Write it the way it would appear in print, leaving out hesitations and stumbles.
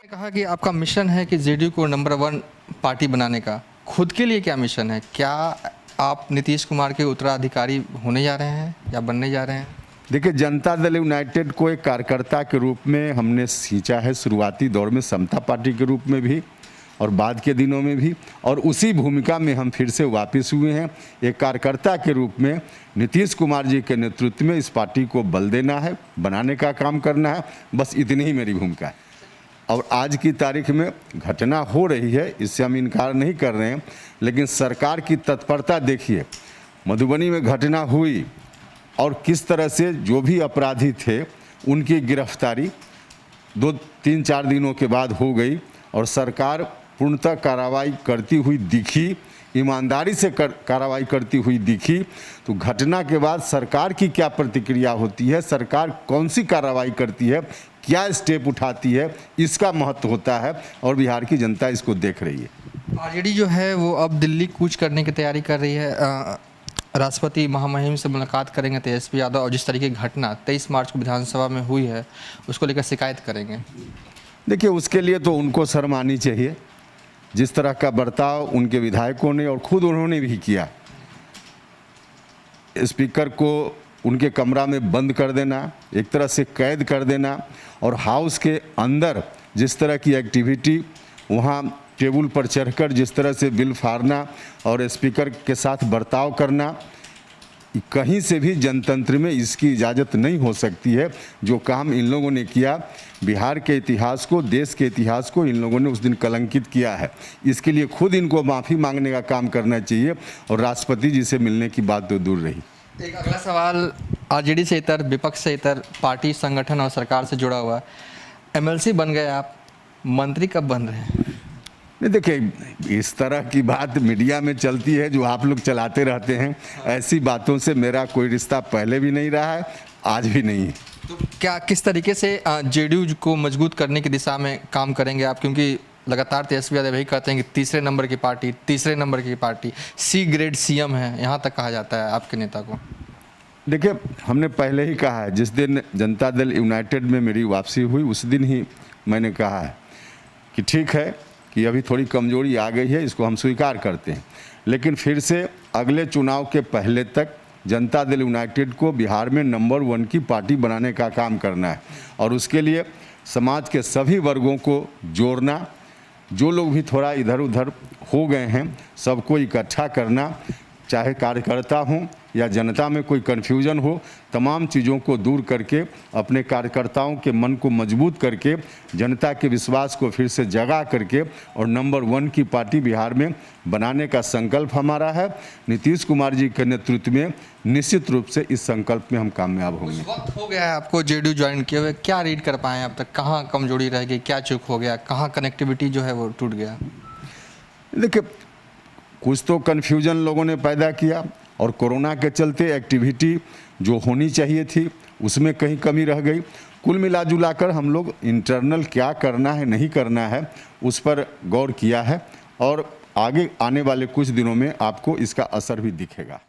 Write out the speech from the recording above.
कहा कि आपका मिशन है कि जेडीयू को नंबर 1 पार्टी बनाने का। खुद के लिए क्या मिशन है? क्या आप नीतीश कुमार के उत्तराधिकारी होने जा रहे हैं या बनने जा रहे हैं? देखिए, जनता दल यूनाइटेड को एक कार्यकर्ता के रूप में हमने सींचा है, शुरुआती दौर में समता पार्टी के रूप में भी और बाद के दिनों में भी, और उसी भूमिका में हम फिर से वापस हुए हैं। एक कार्यकर्ता के रूप में नीतीश कुमार जी के नेतृत्व में इस पार्टी को बल देना है, बनाने का काम करना है, बस इतनी ही मेरी भूमिका है। और आज की तारीख में घटना हो रही है, इससे हम इनकार नहीं कर रहे हैं, लेकिन सरकार की तत्परता देखिए। मधुबनी में घटना हुई और किस तरह से जो भी अपराधी थे उनकी गिरफ्तारी 2-3-4 दिनों के बाद हो गई और सरकार पूर्णतः कार्रवाई करती हुई दिखी, ईमानदारी से कार्रवाई करती हुई दिखी। तो घटना के बाद सरकार की क्या प्रतिक्रिया होती है, सरकार कौन सी कार्रवाई करती है, क्या स्टेप उठाती है, इसका महत्व होता है और बिहार की जनता इसको देख रही है। आरजेडी जो है वो अब दिल्ली कूच करने की तैयारी कर रही है। राष्ट्रपति महामहिम से मुलाकात करेंगे तेजस्वी यादव और जिस तरीके की घटना 23 मार्च को विधानसभा में हुई है उसको लेकर शिकायत करेंगे। देखिए, उसके लिए तो उनको शर्म आनी चाहिए। जिस तरह का बर्ताव उनके विधायकों ने और खुद उन्होंने भी किया, स्पीकर को उनके कमरा में बंद कर देना, एक तरह से कैद कर देना, और हाउस के अंदर जिस तरह की एक्टिविटी, वहाँ टेबल पर चढ़कर जिस तरह से बिल फाड़ना और स्पीकर के साथ बर्ताव करना, कहीं से भी जनतंत्र में इसकी इजाज़त नहीं हो सकती है। जो काम इन लोगों ने किया, बिहार के इतिहास को, देश के इतिहास को इन लोगों ने उस दिन कलंकित किया है। इसके लिए खुद इनको माफ़ी मांगने का काम करना चाहिए और राष्ट्रपति जी से मिलने की बात तो दूर रही। एक अगला सवाल आरजेडी से इतर, विपक्ष से इतर, पार्टी, संगठन और सरकार से जुड़ा हुआ। एमएलसी बन गए आप, मंत्री कब बन रहे हैं? नहीं, देखिए, इस तरह की बात मीडिया में चलती है जो आप लोग चलाते रहते हैं। ऐसी बातों से मेरा कोई रिश्ता पहले भी नहीं रहा है, आज भी नहीं है। तो क्या किस तरीके से जेडीयू को मजबूत करने की दिशा में काम करेंगे आप? क्योंकि लगातार तेजस्वी यादव यही कहते हैं कि तीसरे नंबर की पार्टी सी ग्रेड सीएम है, यहाँ तक कहा जाता है आपके नेता को। देखिए, हमने पहले ही कहा है, जिस दिन जनता दल यूनाइटेड में मेरी वापसी हुई उस दिन ही मैंने कहा है कि ठीक है कि अभी थोड़ी कमजोरी आ गई है, इसको हम स्वीकार करते हैं, लेकिन फिर से अगले चुनाव के पहले तक जनता दल यूनाइटेड को बिहार में नंबर 1 की पार्टी बनाने का काम करना है और उसके लिए समाज के सभी वर्गों को जोड़ना, जो लोग भी थोड़ा इधर उधर हो गए हैं सबको इकट्ठा करना, चाहे कार्यकर्ता हों या जनता में कोई कन्फ्यूजन हो, तमाम चीज़ों को दूर करके अपने कार्यकर्ताओं के मन को मजबूत करके जनता के विश्वास को फिर से जगा करके और नंबर 1 की पार्टी बिहार में बनाने का संकल्प हमारा है। नीतीश कुमार जी के नेतृत्व में निश्चित रूप से इस संकल्प में हम कामयाब होंगे। वक्त हो गया है आपको जेडीयू ज्वाइन किए हुए, क्या रीड कर पाए अब तक? कहाँ कमजोरी रह गई, क्या चूक हो गया, कहाँ कनेक्टिविटी जो है वो टूट गया? देखिए, कुछ तो कन्फ्यूजन लोगों ने पैदा किया और कोरोना के चलते एक्टिविटी जो होनी चाहिए थी उसमें कहीं कमी रह गई। कुल मिला जुलाकर हम लोग इंटरनल क्या करना है, नहीं करना है, उस पर गौर किया है और आगे आने वाले कुछ दिनों में आपको इसका असर भी दिखेगा।